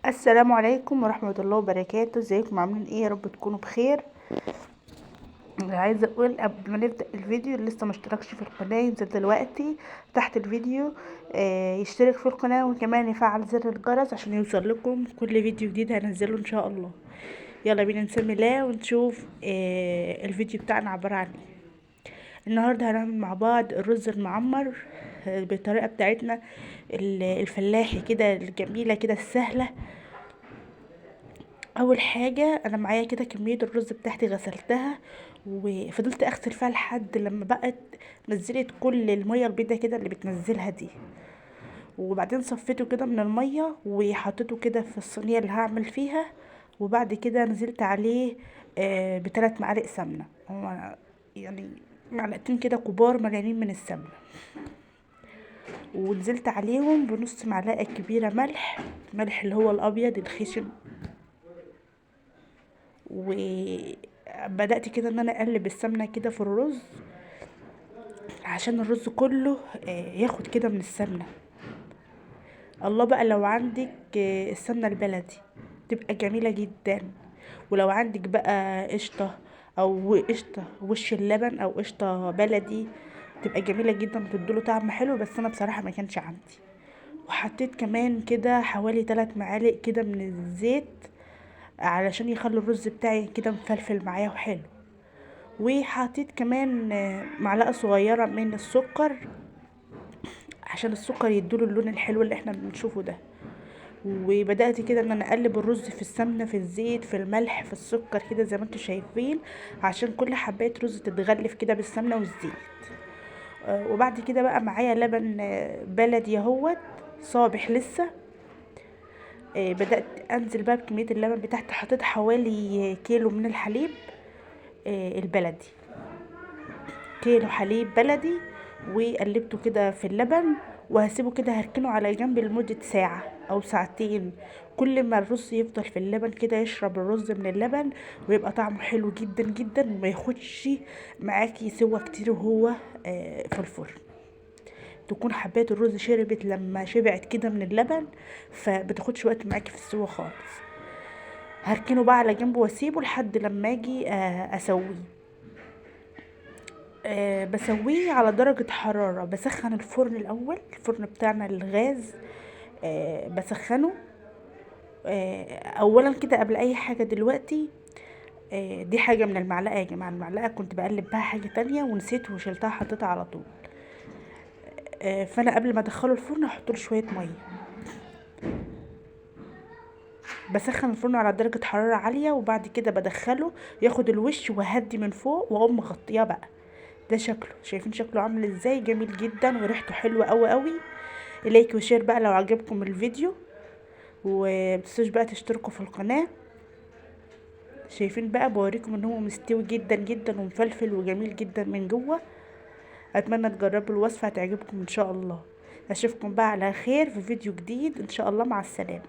السلام عليكم ورحمة الله وبركاته. ازيكم عاملين ايه؟ يا رب تكونوا بخير. عايزه اقول قبل ما نبدا الفيديو اللي لسه مشتركش في القناه ينزل دلوقتي تحت الفيديو، يشترك في القناه وكمان يفعل زر الجرس عشان يوصل لكم كل فيديو جديد هنزله ان شاء الله. يلا بينا نسمي الله ونشوف الفيديو بتاعنا عباره عن ايه. النهارده هنعمل مع بعض الرز المعمر بالطريقه بتاعتنا الفلاحي كده الجميله كده السهله. اول حاجه انا معايا كده كميه الرز بتاعتي غسلتها وفضلت اغسل فيها لحد لما بقت نزلت كل الميه البيضه كده اللي بتنزلها دي، وبعدين صفيته كده من الميه وحطيته كده في الصينيه اللي هعمل فيها، وبعد كده نزلت عليه ب3 معالق سمنه، يعني معلقتين كده كبار مليانين من السمنه، ونزلت عليهم بنص معلقه كبيره ملح اللي هو الابيض الخشن. وبدأت كده ان انا اقلب السمنة كده في الرز عشان الرز كله ياخد كده من السمنة. الله بقى لو عندك السمنة البلدي تبقى جميلة جدا، ولو عندك بقى قشطة او قشطة وش اللبن او قشطة بلدي تبقى جميلة جدا بتدوله طعم حلو، بس انا بصراحة ما كانش عندي. وحطيت كمان كده حوالي 3 معالق كده من الزيت علشان يخلي الرز بتاعي كده مفلفل معايا وحلو. وحطيت كمان معلقة صغيرة من السكر عشان السكر يدوله اللون الحلو اللي احنا بنشوفه ده. وبدأت كده ان انا اقلب الرز في السمنة في الزيت في الملح في السكر كده زي ما انتم شايفين، عشان كل حباية رز تتغلف كده بالسمنة والزيت. وبعد كده بقى معايا لبن بلدي اهوت صابح لسه. بدأت انزل بقى بكمية اللبن بتاعتي، حطيت حوالي كيلو من الحليب البلدي، كيلو حليب بلدي، وقلبته كده في اللبن وهسيبه كده هركنه على جنب لمدة ساعة او ساعتين. كل ما الرز يفضل في اللبن كده يشرب الرز من اللبن ويبقى طعمه حلو جدا جدا وما ياخدش معاكي سوا كتير وهو في الفرن. تكون حبات الرز شربت لما شبعت كده من اللبن، فبتاخدش وقت معاكي في السوا خالص. هركنه بقى على جنب واسيبه لحد لما اجي اسويه. بسويه على درجة حرارة، بسخن الفرن الأول، الفرن بتاعنا الغاز بسخنه أولا كده قبل أي حاجة دلوقتي. دي حاجة من المعلقة يا جماعة، المعلقة كنت بقلب بها حاجة تانية ونسيت وشلتها حطيتها على طول. فأنا قبل ما أدخله الفرن أحطله شوية مية، بسخن الفرن على درجة حرارة عالية، وبعد كده بدخله ياخد الوش وهدي من فوق واقوم مغطياه بقى. ده شكله، شايفين شكله عامل ازاي؟ جميل جدا وريحته حلوه قوي قوي. لايك وشير بقى لو عجبكم الفيديو، ومتنسوش بقى تشتركوا في القناه. شايفين بقى بوريكم ان هو مستوي جدا جدا ومفلفل وجميل جدا من جوه. اتمنى تجربوا الوصفه هتعجبكم ان شاء الله. اشوفكم بقى على خير في فيديو جديد ان شاء الله. مع السلامه.